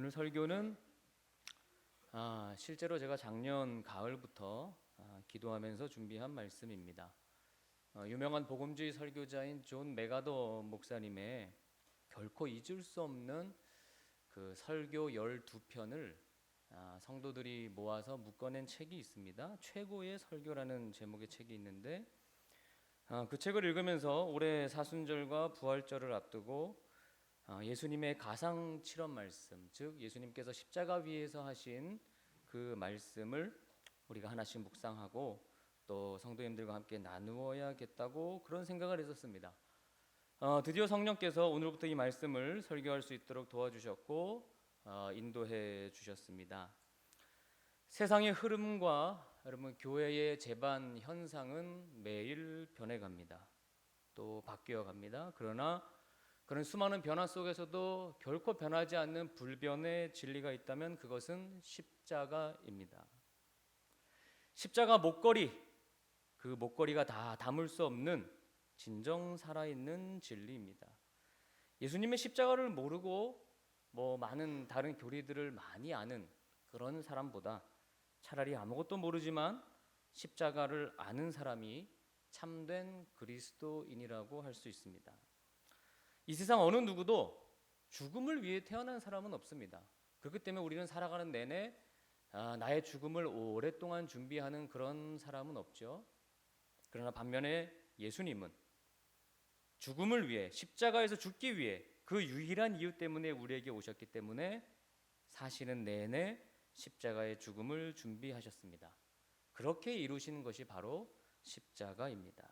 오늘 설교는 실제로 제가 작년 가을부터 기도하면서 준비한 말씀입니다. 유명한 복음주의 설교자인 존 메가더 목사님의 결코 잊을 수 없는 그 설교 12편을 성도들이 모아서 묶어낸 책이 있습니다. 최고의 설교라는 제목의 책이 있는데 그 책을 읽으면서 올해 사순절과 부활절을 앞두고 예수님의 가상 실험 말씀, 즉 예수님께서 십자가 위에서 하신 그 말씀을 우리가 하나씩 묵상하고 또 성도님들과 함께 나누어야겠다고 그런 생각을 했었습니다. 드디어 성령께서 오늘부터 이 말씀을 설교할 수 있도록 도와주셨고 인도해 주셨습니다. 세상의 흐름과 여러분 교회의 재반 현상은 매일 변해갑니다. 또 바뀌어 갑니다. 그러나 그런 수많은 변화 속에서도 결코 변하지 않는 불변의 진리가 있다면 그것은 십자가입니다. 십자가 목걸이, 그 목걸이가 다 담을 수 없는 진정 살아있는 진리입니다. 예수님의 십자가를 모르고 많은 다른 교리들을 많이 아는 그런 사람보다 차라리 아무것도 모르지만 십자가를 아는 사람이 참된 그리스도인이라고 할 수 있습니다. 이 세상 어느 누구도 죽음을 위해 태어난 사람은 없습니다. 그렇기 때문에 우리는 살아가는 내내 나의 죽음을 오랫동안 준비하는 그런 사람은 없죠. 그러나 반면에 예수님은 죽음을 위해 십자가에서 죽기 위해 그 유일한 이유 때문에 우리에게 오셨기 때문에 사시는 내내 십자가의 죽음을 준비하셨습니다. 그렇게 이루시는 것이 바로 십자가입니다.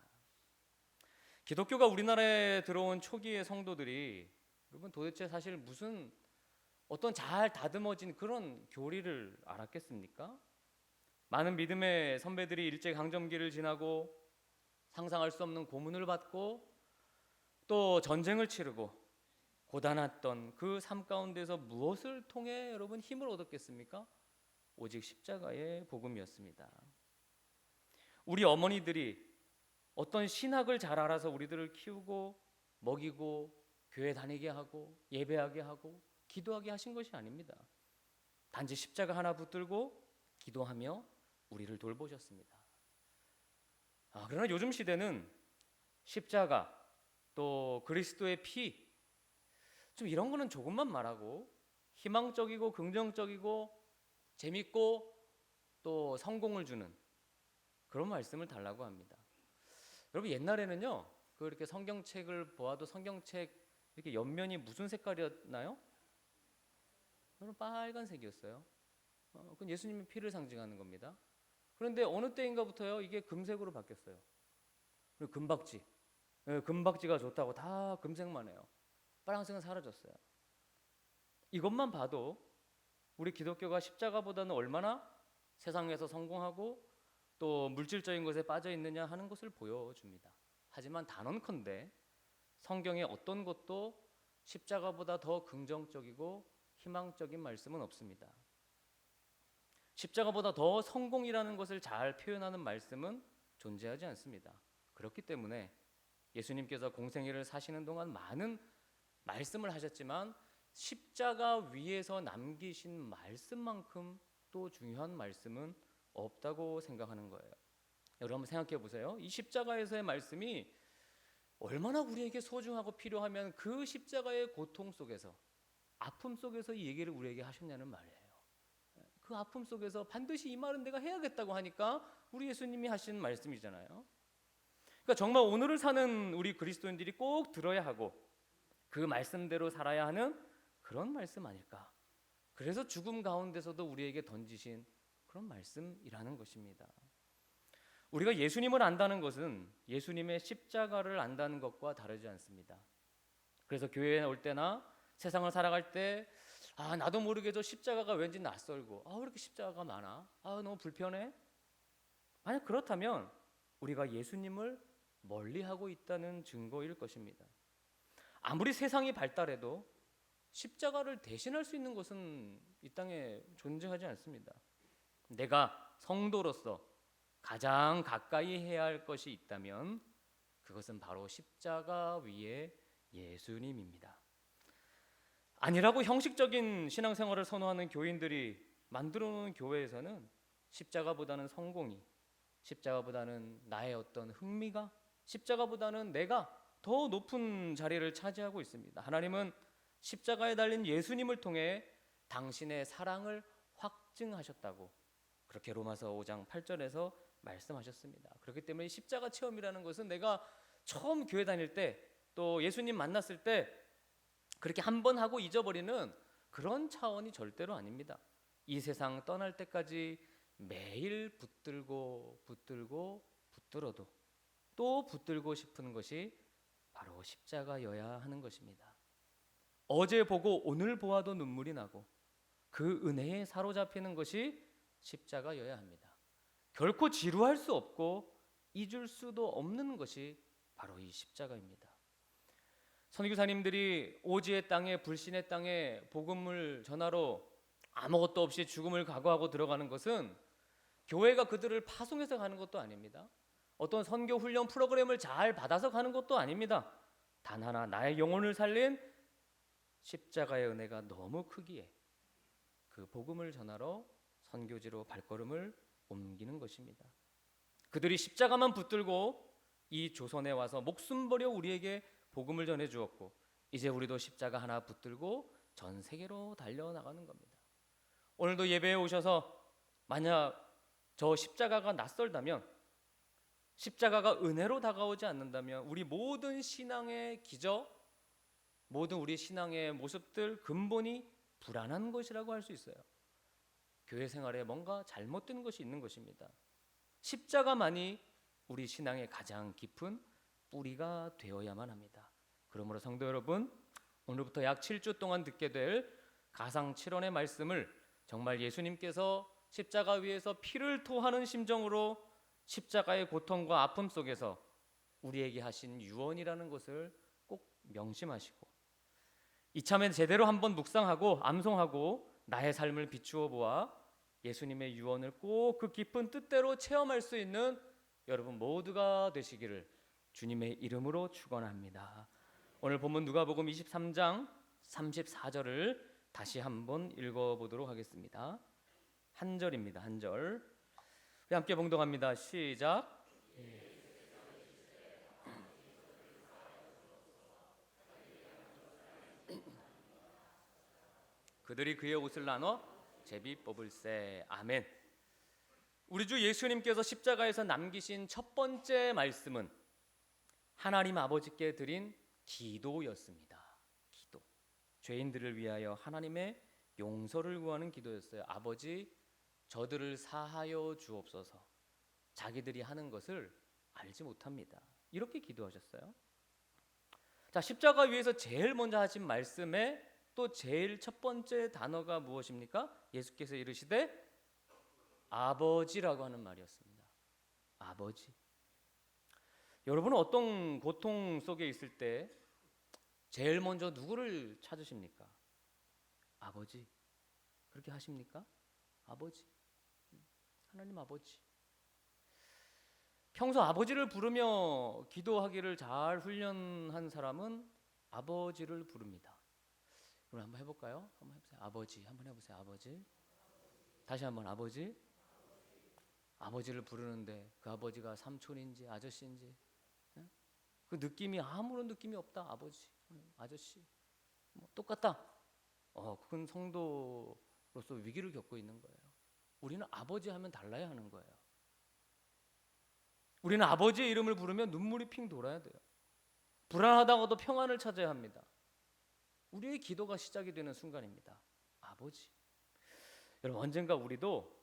기독교가 우리나라에 들어온 초기의 성도들이 여러분 도대체 사실 무슨 어떤 잘 다듬어진 그런 교리를 알았겠습니까? 많은 믿음의 선배들이 일제강점기를 지나고 상상할 수 없는 고문을 받고 또 전쟁을 치르고 고단했던 그 삶 가운데서 무엇을 통해 여러분 힘을 얻었겠습니까? 오직 십자가의 복음이었습니다. 우리 어머니들이 어떤 신학을 잘 알아서 우리들을 키우고 먹이고 교회 다니게 하고 예배하게 하고 기도하게 하신 것이 아닙니다. 단지 십자가 하나 붙들고 기도하며 우리를 돌보셨습니다. 그러나 요즘 시대는 십자가 또 그리스도의 피 좀 이런 거는 조금만 말하고 희망적이고 긍정적이고 재밌고 또 성공을 주는 그런 말씀을 달라고 합니다. 여러분 옛날에는요 이렇게 성경책을 보아도 성경책 이렇게 옆면이 무슨 색깔이었나요? 여러분 빨간색이었어요. 그건 예수님의 피를 상징하는 겁니다. 그런데 어느 때인가부터요 이게 금색으로 바뀌었어요. 그리고 금박지, 금박지가 좋다고 다 금색만 해요. 빨간색은 사라졌어요. 이것만 봐도 우리 기독교가 십자가보다는 얼마나 세상에서 성공하고 또 물질적인 것에 빠져 있느냐 하는 것을 보여줍니다. 하지만 단언컨대 성경의 어떤 것도 십자가보다 더 긍정적이고 희망적인 말씀은 없습니다. 십자가보다 더 성공이라는 것을 잘 표현하는 말씀은 존재하지 않습니다. 그렇기 때문에 예수님께서 공생애를 사시는 동안 많은 말씀을 하셨지만 십자가 위에서 남기신 말씀만큼 또 중요한 말씀은 없다고 생각하는 거예요. 여러분 한번 생각해 보세요. 이 십자가에서의 말씀이 얼마나 우리에게 소중하고 필요하면 그 십자가의 고통 속에서 아픔 속에서 이 얘기를 우리에게 하셨냐는 말이에요. 그 아픔 속에서 반드시 이 말은 내가 해야겠다고 하니까 우리 예수님이 하신 말씀이잖아요. 그러니까 정말 오늘을 사는 우리 그리스도인들이 꼭 들어야 하고 그 말씀대로 살아야 하는 그런 말씀 아닐까. 그래서 죽음 가운데서도 우리에게 던지신 그런 말씀이라는 것입니다. 우리가 예수님을 안다는 것은 예수님의 십자가를 안다는 것과 다르지 않습니다. 그래서 교회에 올 때나 세상을 살아갈 때 나도 모르게 저 십자가가 왠지 낯설고 왜 이렇게 십자가가 많아? 너무 불편해? 만약 그렇다면 우리가 예수님을 멀리하고 있다는 증거일 것입니다. 아무리 세상이 발달해도 십자가를 대신할 수 있는 것은 이 땅에 존재하지 않습니다. 내가 성도로서 가장 가까이 해야 할 것이 있다면 그것은 바로 십자가 위에 예수님입니다. 아니라고 형식적인 신앙생활을 선호하는 교인들이 만들어 놓은 교회에서는 십자가보다는 성공이, 십자가보다는 나의 어떤 흥미가, 십자가보다는 내가 더 높은 자리를 차지하고 있습니다. 하나님은 십자가에 달린 예수님을 통해 당신의 사랑을 확증하셨다고 그렇게 로마서 5장 8절에서 말씀하셨습니다. 그렇기 때문에 십자가 체험이라는 것은 내가 처음 교회 다닐 때 또 예수님 만났을 때 그렇게 한 번 하고 잊어버리는 그런 차원이 절대로 아닙니다. 이 세상 떠날 때까지 매일 붙들고 붙들어도 또 붙들고 싶은 것이 바로 십자가여야 하는 것입니다. 어제 보고 오늘 보아도 눈물이 나고 그 은혜에 사로잡히는 것이 십자가여야 합니다. 결코 지루할 수 없고 잊을 수도 없는 것이 바로 이 십자가입니다. 선교사님들이 오지의 땅에, 불신의 땅에 복음을 전하러 아무것도 없이 죽음을 각오하고 들어가는 것은 교회가 그들을 파송해서 가는 것도 아닙니다. 어떤 선교 훈련 프로그램을 잘 받아서 가는 것도 아닙니다. 단 하나, 나의 영혼을 살린 십자가의 은혜가 너무 크기에 그 복음을 전하러 선교지로 발걸음을 옮기는 것입니다. 그들이 십자가만 붙들고 이 조선에 와서 목숨 버려 우리에게 복음을 전해 주었고, 이제 우리도 십자가 하나 붙들고 전 세계로 달려나가는 겁니다. 오늘도 예배에 오셔서 만약 저 십자가가 낯설다면, 십자가가 은혜로 다가오지 않는다면 우리 모든 신앙의 기저, 모든 우리 신앙의 모습들 근본이 불안한 것이라고 할 수 있어요. 교회 생활에 뭔가 잘못된 것이 있는 것입니다. 십자가만이 우리 신앙의 가장 깊은 뿌리가 되어야만 합니다. 그러므로 성도 여러분, 오늘부터 약 7주 동안 듣게 될 가상 7원의 말씀을 정말 예수님께서 십자가 위에서 피를 토하는 심정으로 십자가의 고통과 아픔 속에서 우리에게 하신 유언이라는 것을 꼭 명심하시고, 이참에 제대로 한번 묵상하고 암송하고 나의 삶을 비추어 보아 예수님의 유언을 꼭 그 깊은 뜻대로 체험할 수 있는 여러분 모두가 되시기를 주님의 이름으로 축원합니다. 오늘 본문 누가복음 23장 34절을 다시 한번 읽어보도록 하겠습니다. 한 절입니다. 한 절. 우리 함께 봉독합니다. 시작. 그들이 그의 옷을 나눠 제비 뽑을세. 아멘. 우리 주 예수님께서 십자가에서 남기신 첫 번째 말씀은 하나님 아버지께 드린 기도였습니다. 기도. 죄인들을 위하여 하나님의 용서를 구하는 기도였어요. 아버지, 저들을 사하여 주옵소서. 자기들이 하는 것을 알지 못합니다. 이렇게 기도하셨어요. 자, 십자가 위에서 제일 먼저 하신 말씀에 또 제일 첫 번째 단어가 무엇입니까? 예수께서 이르시되 아버지라고 하는 말이었습니다. 아버지. 여러분은 어떤 고통 속에 있을 때 제일 먼저 누구를 찾으십니까? 아버지. 그렇게 하십니까? 아버지. 하나님 아버지. 평소 아버지를 부르며 기도하기를 잘 훈련한 사람은 아버지를 부릅니다. 그럼 한번 해볼까요? 한번 해보세요. 아버지. 한번 해보세요. 아버지. 다시 한번 아버지. 아버지를 부르는데 그 아버지가 삼촌인지 아저씨인지 그 느낌이 아무런 느낌이 없다. 아버지, 아저씨, 뭐 똑같다. 그건 성도로서 위기를 겪고 있는 거예요. 우리는 아버지 하면 달라야 하는 거예요. 우리는 아버지의 이름을 부르면 눈물이 핑 돌아야 돼요. 불안하다가도 평안을 찾아야 합니다. 우리의 기도가 시작이 되는 순간입니다. 아버지. 여러분, 언젠가 우리도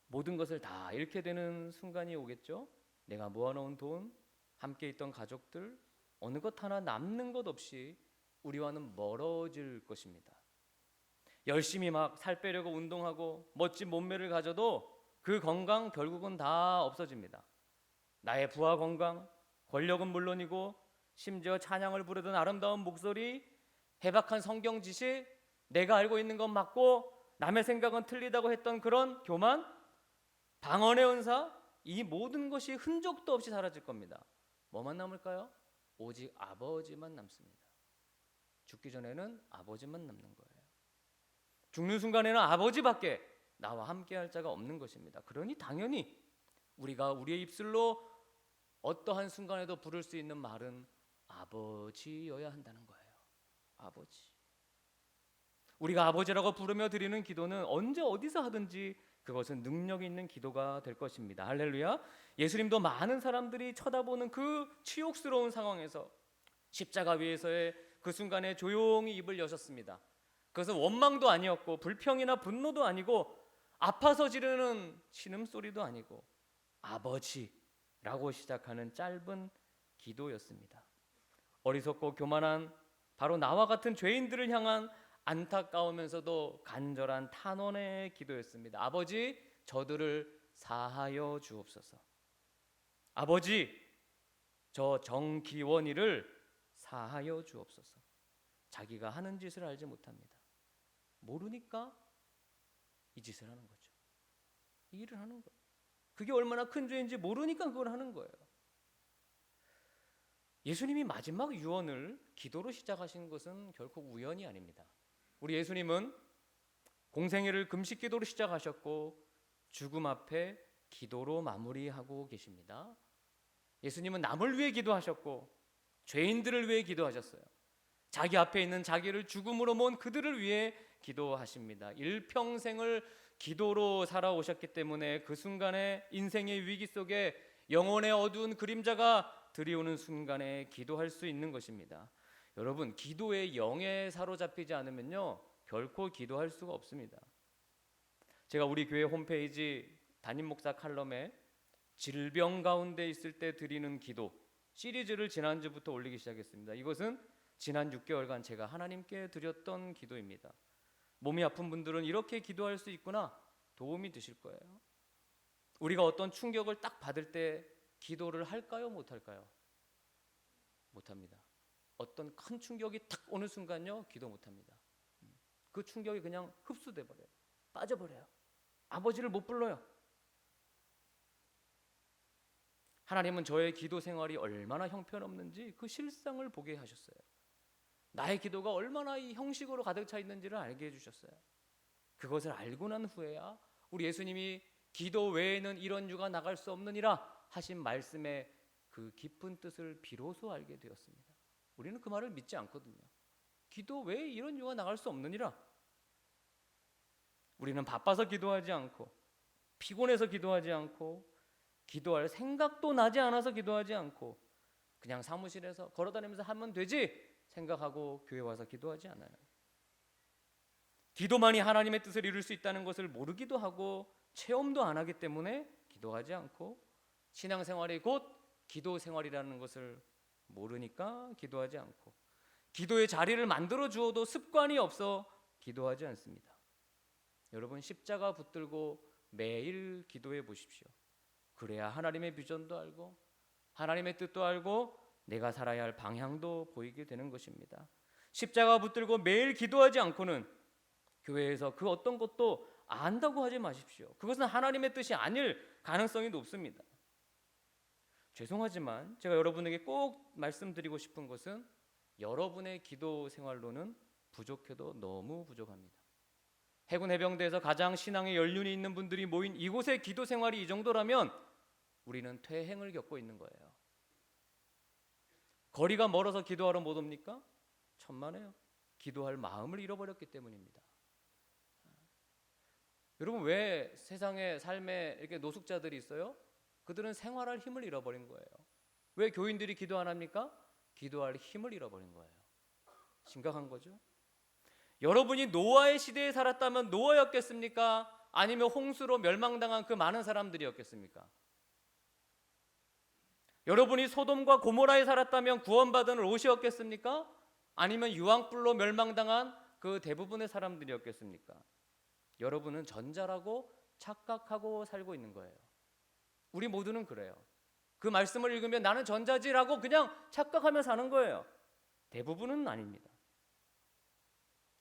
모든 것을 다 잃게 되는 순간이 오겠죠? 내가 모아놓은 돈, 함께 있던 가족들, 어느 것 하나 남는 것 없이 우리와는 멀어질 것입니다. 열심히 막 살 빼려고 운동하고 멋진 몸매를 가져도 그 건강 결국은 다 없어집니다. 나의 부하 건강, 권력은 물론이고 심지어 찬양을 부르던 아름다운 목소리, 해박한 성경 지식, 내가 알고 있는 건 맞고 남의 생각은 틀리다고 했던 그런 교만, 방언의 은사, 이 모든 것이 흔적도 없이 사라질 겁니다. 뭐만 남을까요? 오직 아버지만 남습니다. 죽기 전에는 아버지만 남는 거예요. 죽는 순간에는 아버지밖에 나와 함께할 자가 없는 것입니다. 그러니 당연히 우리가 우리의 입술로 어떠한 순간에도 부를 수 있는 말은 아버지여야 한다는 거예요. 아버지. 우리가 아버지라고 부르며 드리는 기도는 언제 어디서 하든지 그것은 능력 있는 기도가 될 것입니다. 할렐루야. 예수님도 많은 사람들이 쳐다보는 그 치욕스러운 상황에서 십자가 위에서의 그 순간에 조용히 입을 여셨습니다. 그것은 원망도 아니었고 불평이나 분노도 아니고 아파서 지르는 신음소리도 아니고 아버지라고 시작하는 짧은 기도였습니다. 어리석고 교만한 바로 나와 같은 죄인들을 향한 안타까우면서도 간절한 탄원의 기도였습니다. 아버지, 저들을 사하여 주옵소서. 아버지, 저 정기원이를 사하여 주옵소서. 자기가 하는 짓을 알지 못합니다. 모르니까 이 짓을 하는 거죠. 이 일을 하는 거예요. 그게 얼마나 큰 죄인지 모르니까 그걸 하는 거예요. 예수님이 마지막 유언을 기도로 시작하신 것은 결코 우연이 아닙니다. 우리 예수님은 공생애를 금식 기도로 시작하셨고 죽음 앞에 기도로 마무리하고 계십니다. 예수님은 남을 위해 기도하셨고 죄인들을 위해 기도하셨어요. 자기 앞에 있는 자기를 죽음으로 모은 그들을 위해 기도하십니다. 일평생을 기도로 살아오셨기 때문에 그 순간에 인생의 위기 속에 영혼의 어두운 그림자가 들이오는 순간에 기도할 수 있는 것입니다. 여러분, 기도의 영에 사로잡히지 않으면요 결코 기도할 수가 없습니다. 제가 우리 교회 홈페이지 담임 목사 칼럼에 질병 가운데 있을 때 드리는 기도 시리즈를 지난주부터 올리기 시작했습니다. 이것은 지난 6개월간 제가 하나님께 드렸던 기도입니다. 몸이 아픈 분들은 이렇게 기도할 수 있구나, 도움이 되실 거예요. 우리가 어떤 충격을 딱 받을 때 기도를 할까요? 못할까요? 못합니다. 어떤 큰 충격이 탁 오는 순간요 기도 못합니다. 그 충격이 그냥 흡수돼 버려요. 빠져버려요. 아버지를 못 불러요. 하나님은 저의 기도 생활이 얼마나 형편없는지 그 실상을 보게 하셨어요. 나의 기도가 얼마나 이 형식으로 가득 차 있는지를 알게 해주셨어요. 그것을 알고 난 후에야 우리 예수님이 기도 외에는 이런 유가 나갈 수 없느니라 하신 말씀의 그 깊은 뜻을 비로소 알게 되었습니다. 우리는 그 말을 믿지 않거든요. 기도 외에 이런 유가 나갈 수 없느니라. 우리는 바빠서 기도하지 않고 피곤해서 기도하지 않고 기도할 생각도 나지 않아서 기도하지 않고 그냥 사무실에서 걸어다니면서 하면 되지 생각하고 교회 와서 기도하지 않아요. 기도만이 하나님의 뜻을 이룰 수 있다는 것을 모르기도 하고 체험도 안 하기 때문에 기도하지 않고 신앙생활이 곧 기도 생활이라는 것을 모르니까 기도하지 않고 기도의 자리를 만들어 주어도 습관이 없어 기도하지 않습니다. 여러분, 십자가 붙들고 매일 기도해 보십시오. 그래야 하나님의 비전도 알고 하나님의 뜻도 알고 내가 살아야 할 방향도 보이게 되는 것입니다. 십자가 붙들고 매일 기도하지 않고는 교회에서 그 어떤 것도 안다고 하지 마십시오. 그것은 하나님의 뜻이 아닐 가능성이 높습니다. 죄송하지만 제가 여러분에게 꼭 말씀드리고 싶은 것은 여러분의 기도 생활로는 부족해도 너무 부족합니다. 해군 해병대에서 가장 신앙의 연륜이 있는 분들이 모인 이곳의 기도 생활이 이 정도라면 우리는 퇴행을 겪고 있는 거예요. 거리가 멀어서 기도하러 못 옵니까? 천만에요. 기도할 마음을 잃어버렸기 때문입니다. 여러분, 왜 세상에 삶에 이렇게 노숙자들이 있어요? 그들은 생활할 힘을 잃어버린 거예요. 왜 교인들이 기도 안 합니까? 기도할 힘을 잃어버린 거예요. 심각한 거죠. 여러분이 노아의 시대에 살았다면 노아였겠습니까? 아니면 홍수로 멸망당한 그 많은 사람들이었겠습니까? 여러분이 소돔과 고모라에 살았다면 구원받은 롯이었겠습니까? 아니면 유황불로 멸망당한 그 대부분의 사람들이었겠습니까? 여러분은 전자라고 착각하고 살고 있는 거예요. 우리 모두는 그래요. 그 말씀을 읽으면 나는 전자지라고 그냥 착각하며 사는 거예요. 대부분은 아닙니다.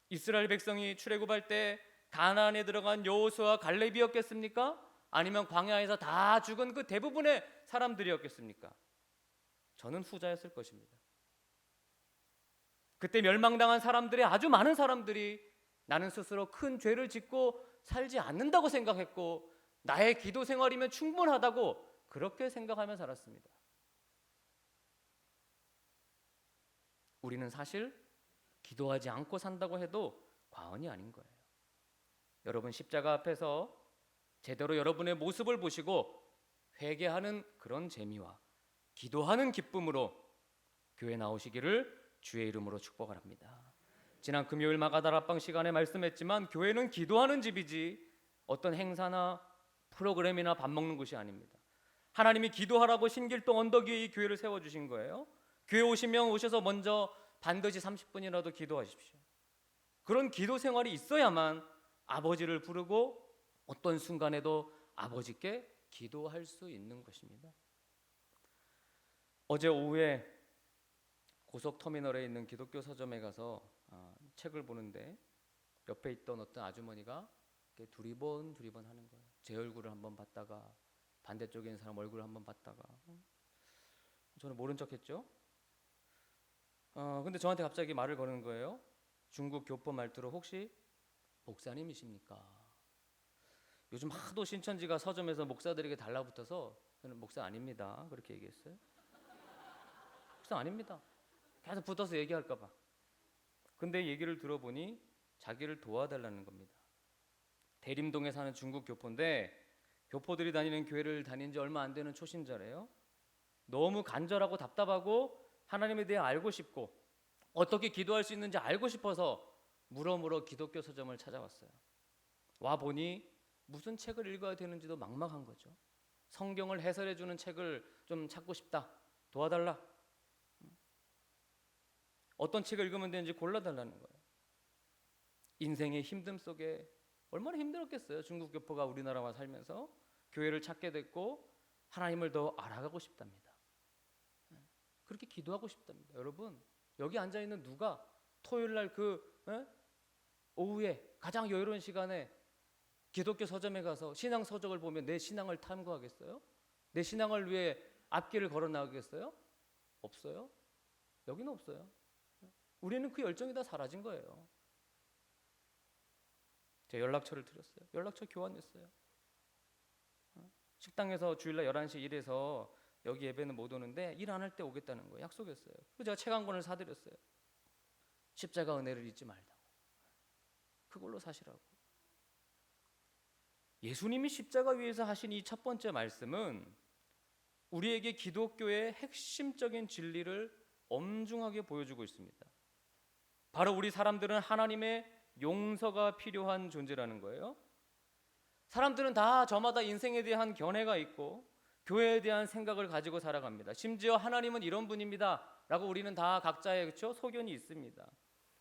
이스라엘 백성이 출애굽할 때 가나안에 들어간 여호수아와 갈렙이었겠습니까? 아니면 광야에서 다 죽은 그 대부분의 사람들이었겠습니까? 저는 후자였을 것입니다. 그때 멸망당한 사람들의 아주 많은 사람들이 나는 스스로 큰 죄를 짓고 살지 않는다고 생각했고 나의 기도 생활이면 충분하다고 그렇게 생각하며 살았습니다. 우리는 사실 기도하지 않고 산다고 해도 과언이 아닌 거예요. 여러분 십자가 앞에서 제대로 여러분의 모습을 보시고 회개하는 그런 재미와 기도하는 기쁨으로 교회 나오시기를 주의 이름으로 축복합니다. 지난 금요일 마가다락방 시간에 말씀했지만 교회는 기도하는 집이지 어떤 행사나 프로그램이나 밥 먹는 곳이 아닙니다. 하나님이 기도하라고 신길동 언덕 위에 이 교회를 세워주신 거예요. 교회 오시면 오셔서 먼저 반드시 30분이라도 기도하십시오. 그런 기도 생활이 있어야만 아버지를 부르고 어떤 순간에도 아버지께 기도할 수 있는 것입니다. 어제 오후에 고속터미널에 있는 기독교 서점에 가서 책을 보는데 옆에 있던 어떤 아주머니가 두리번 하는 거예요. 제 얼굴을 한번 봤다가 반대쪽에 있는 사람 얼굴을 한번 봤다가 저는 모른 척했죠. 근데 저한테 갑자기 말을 거는 거예요. 중국 교포 말투로 혹시 목사님이십니까? 요즘 하도 신천지가 서점에서 목사들에게 달라붙어서 저는 목사 아닙니다. 그렇게 얘기했어요. 목사 아닙니다. 계속 붙어서 얘기할까 봐. 근데 얘기를 들어보니 자기를 도와달라는 겁니다. 대림동에 사는 중국 교포인데 교포들이 다니는 교회를 다닌 지 얼마 안 되는 초신자래요. 너무 간절하고 답답하고 하나님에 대해 알고 싶고 어떻게 기도할 수 있는지 알고 싶어서 물어물어 기독교 서점을 찾아왔어요. 와 보니 무슨 책을 읽어야 되는지도 막막한 거죠. 성경을 해설해 주는 책을 좀 찾고 싶다. 도와달라. 어떤 책을 읽으면 되는지 골라달라는 거예요. 인생의 힘듦 속에 얼마나 힘들었겠어요. 중국 교포가 우리나라와 살면서 교회를 찾게 됐고 하나님을 더 알아가고 싶답니다. 그렇게 기도하고 싶답니다. 여러분 여기 앉아있는 누가 토요일날 오후에 가장 여유로운 시간에 기독교 서점에 가서 신앙 서적을 보면 내 신앙을 탐구하겠어요? 내 신앙을 위해 앞길을 걸어 나가겠어요? 없어요. 여기는 없어요. 우리는 그 열정이 다 사라진 거예요. 제가 연락처를 드렸어요. 연락처 교환했어요. 식당에서 주일날 11시 일해서 여기 예배는 못 오는데 일 안 할 때 오겠다는 거예요. 약속했어요. 그래서 제가 책 한 권을 사드렸어요. 십자가 은혜를 잊지 말라고. 그걸로 사시라고. 예수님이 십자가 위에서 하신 이 첫 번째 말씀은 우리에게 기독교의 핵심적인 진리를 엄중하게 보여주고 있습니다. 바로 우리 사람들은 하나님의 용서가 필요한 존재라는 거예요. 사람들은 다 저마다 인생에 대한 견해가 있고 교회에 대한 생각을 가지고 살아갑니다. 심지어 하나님은 이런 분입니다 라고 우리는 다 각자의 그렇죠? 소견이 있습니다.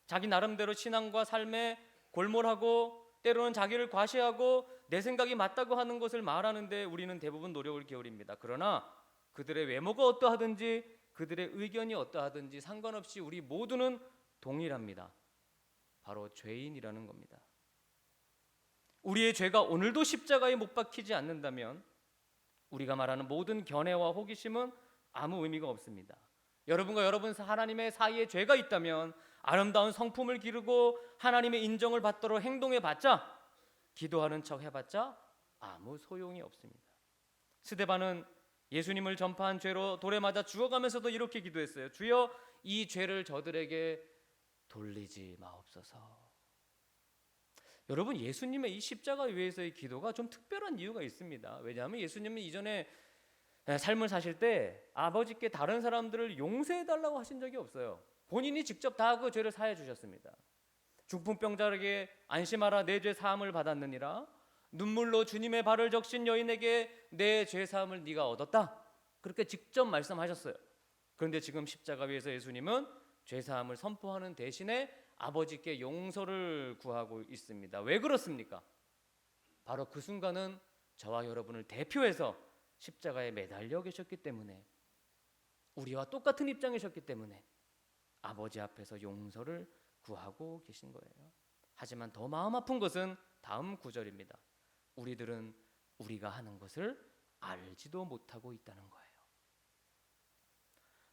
자기 나름대로 신앙과 삶에 골몰하고 때로는 자기를 과시하고 내 생각이 맞다고 하는 것을 말하는데 우리는 대부분 노력을 기울입니다. 그러나 그들의 외모가 어떠하든지 그들의 의견이 어떠하든지 상관없이 우리 모두는 동일합니다. 바로 죄인이라는 겁니다. 우리의 죄가 오늘도 십자가에 못 박히지 않는다면 우리가 말하는 모든 견해와 호기심은 아무 의미가 없습니다. 여러분과 여러분 하나님의 사이에 죄가 있다면 아름다운 성품을 기르고 하나님의 인정을 받도록 행동해봤자 기도하는 척 해봤자 아무 소용이 없습니다. 스데반은 예수님을 전파한 죄로 돌에 맞아 죽어가면서도 이렇게 기도했어요. 주여 이 죄를 저들에게 돌리지 마옵소서. 여러분 예수님의 이 십자가 위에서의 기도가 좀 특별한 이유가 있습니다. 왜냐하면 예수님은 이전에 삶을 사실 때 아버지께 다른 사람들을 용서해달라고 하신 적이 없어요. 본인이 직접 다 그 죄를 사해 주셨습니다. 중풍병자에게 안심하라 내 죄 사함을 받았느니라. 눈물로 주님의 발을 적신 여인에게 내 죄 사함을 네가 얻었다. 그렇게 직접 말씀하셨어요. 그런데 지금 십자가 위에서 예수님은 죄 사함을 선포하는 대신에 아버지께 용서를 구하고 있습니다. 왜 그렇습니까? 바로 그 순간은 저와 여러분을 대표해서 십자가에 매달려 계셨기 때문에 우리와 똑같은 입장이셨기 때문에 아버지 앞에서 용서를 구하고 계신 거예요. 하지만 더 마음 아픈 것은 다음 구절입니다. 우리들은 우리가 하는 것을 알지도 못하고 있다는 거예요.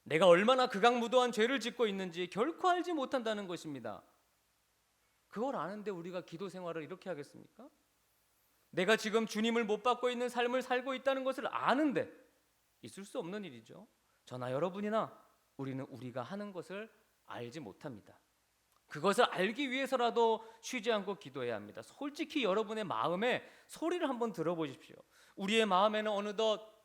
내가 얼마나 극악무도한 죄를 짓고 있는지 결코 알지 못한다는 것입니다. 그걸 아는데 우리가 기도 생활을 이렇게 하겠습니까? 내가 지금 주님을 못 받고 있는 삶을 살고 있다는 것을 아는데 있을 수 없는 일이죠. 저나 여러분이나 우리는 우리가 하는 것을 알지 못합니다. 그것을 알기 위해서라도 쉬지 않고 기도해야 합니다. 솔직히 여러분의 마음에 소리를 한번 들어보십시오. 우리의 마음에는 어느덧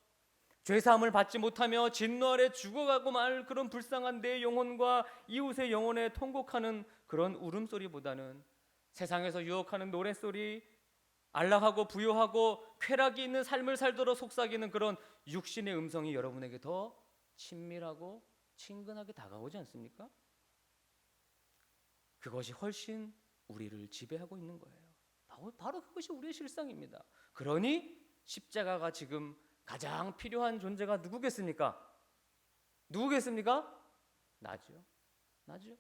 죄사함을 받지 못하며 진노 아래 죽어가고 말 그런 불쌍한 내 영혼과 이웃의 영혼에 통곡하는 그런 울음소리보다는 세상에서 유혹하는 노랫소리, 안락하고 부유하고 쾌락이 있는 삶을 살도록 속삭이는 그런 육신의 음성이 여러분에게 더 친밀하고 친근하게 다가오지 않습니까? 그것이 훨씬 우리를 지배하고 있는 거예요. 바로 그것이 우리의 실상입니다. 그러니 십자가가 지금 가장 필요한 존재가 누구겠습니까? 나죠.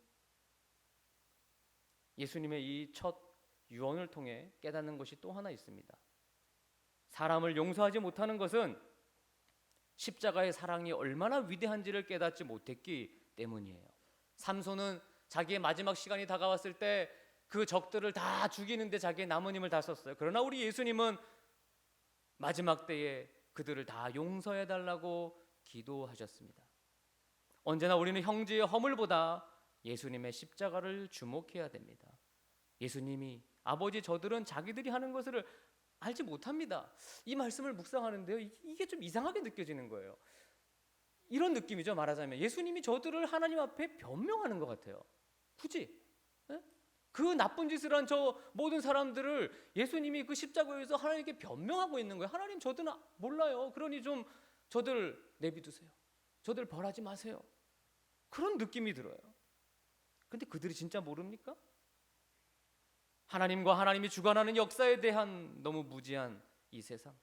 예수님의 이 첫 유언을 통해 깨닫는 것이 또 하나 있습니다. 사람을 용서하지 못하는 것은 십자가의 사랑이 얼마나 위대한지를 깨닫지 못했기 때문이에요. 삼손은 자기의 마지막 시간이 다가왔을 때 그 적들을 다 죽이는데 자기의 남은 힘을 다 썼어요. 그러나 우리 예수님은 마지막 때에 그들을 다 용서해달라고 기도하셨습니다. 언제나 우리는 형제의 허물보다 예수님의 십자가를 주목해야 됩니다. 예수님이 아버지 저들은 자기들이 하는 것을 알지 못합니다. 이 말씀을 묵상하는데요, 이게 좀 이상하게 느껴지는 거예요. 이런 느낌이죠. 말하자면 예수님이 저들을 하나님 앞에 변명하는 것 같아요. 굳이 그 나쁜 짓을 한 저 모든 사람들을 예수님이 그 십자가에서 하나님께 변명하고 있는 거예요. 하나님 저들은 몰라요. 그러니 좀 저들 내비두세요. 저들 벌하지 마세요. 그런 느낌이 들어요. 근데 그들이 진짜 모릅니까? 하나님과 하나님이 주관하는 역사에 대한 너무 무지한 이 세상,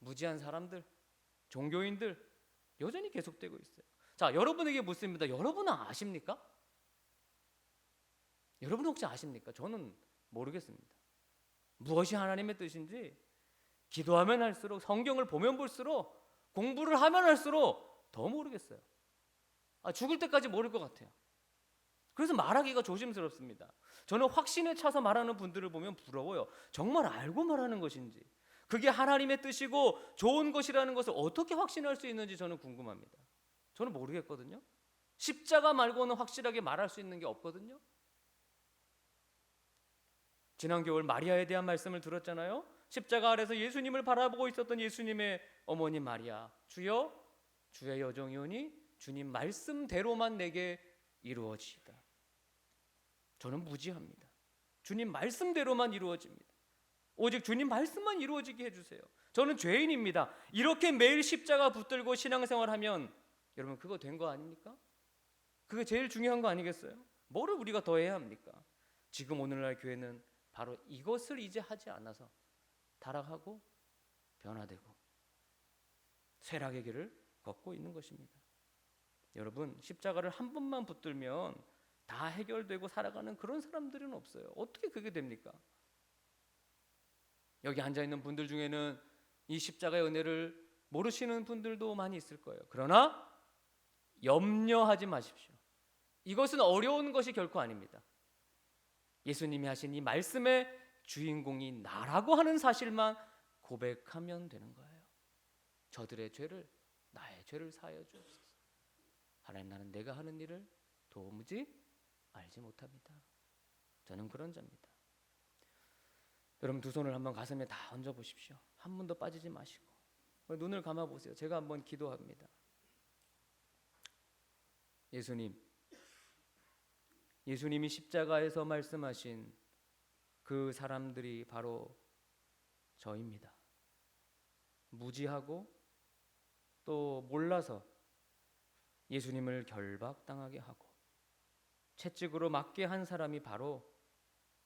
무지한 사람들, 종교인들 여전히 계속되고 있어요. 자, 여러분에게 묻습니다. 여러분은 아십니까? 여러분 혹시 아십니까? 저는 모르겠습니다. 무엇이 하나님의 뜻인지 기도하면 할수록, 성경을 보면 볼수록, 공부를 하면 할수록 더 모르겠어요. 죽을 때까지 모를 것 같아요. 그래서 말하기가 조심스럽습니다. 저는 확신에 차서 말하는 분들을 보면 부러워요. 정말 알고 말하는 것인지, 그게 하나님의 뜻이고 좋은 것이라는 것을 어떻게 확신할 수 있는지 저는 궁금합니다. 저는 모르겠거든요. 십자가 말고는 확실하게 말할 수 있는 게 없거든요. 지난 겨울 마리아에 대한 말씀을 들었잖아요. 십자가 아래서 예수님을 바라보고 있었던 예수님의 어머니 마리아, 주여, 주의 여종이오니 주님 말씀대로만 내게 이루어지이다. 저는 무지합니다. 주님 말씀대로만 이루어집니다. 오직 주님 말씀만 이루어지게 해주세요. 저는 죄인입니다. 이렇게 매일 십자가 붙들고 신앙생활하면 여러분 그거 된 거 아닙니까? 그게 제일 중요한 거 아니겠어요? 뭐를 우리가 더 해야 합니까? 지금 오늘날 교회는 바로 이것을 이제 하지 않아서 타락하고 변화되고 쇠락의 길을 걷고 있는 것입니다. 여러분, 십자가를 한 번만 붙들면 다 해결되고 살아가는 그런 사람들은 없어요. 어떻게 그게 됩니까? 여기 앉아있는 분들 중에는 이 십자가의 은혜를 모르시는 분들도 많이 있을 거예요. 그러나 염려하지 마십시오. 이것은 어려운 것이 결코 아닙니다. 예수님이 하신 이 말씀의 주인공이 나라고 하는 사실만 고백하면 되는 거예요. 저들의 죄를, 나의 죄를 사하여 주옵소서. 하나님, 나는 내가 하는 일을 도무지 알지 못합니다. 저는 그런 자입니다. 여러분 두 손을 한번 가슴에 다 얹어 보십시오. 한 번도 빠지지 마시고 눈을 감아 보세요. 제가 한번 기도합니다. 예수님이 십자가에서 말씀하신 그 사람들이 바로 저입니다. 무지하고 또 몰라서 예수님을 결박당하게 하고 채찍으로 맞게 한 사람이 바로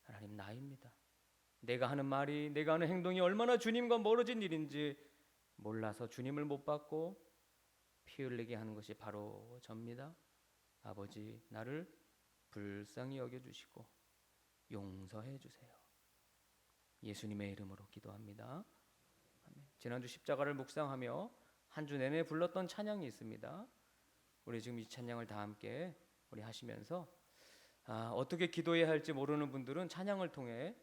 하나님 나입니다. 내가 하는 말이, 내가 하는 행동이 얼마나 주님과 멀어진 일인지 몰라서 주님을 못 받고 피 흘리게 하는 것이 바로 접니다. 아버지, 나를 불쌍히 여겨주시고 용서해 주세요. 예수님의 이름으로 기도합니다. 아멘. 지난주 십자가를 묵상하며 한 주 내내 불렀던 찬양이 있습니다. 우리 지금 이 찬양을 다 함께 우리 하시면서 어떻게 기도해야 할지 모르는 분들은 찬양을 통해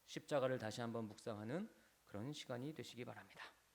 십자가를 다시 한번 묵상하는 그런 시간이 되시기 바랍니다.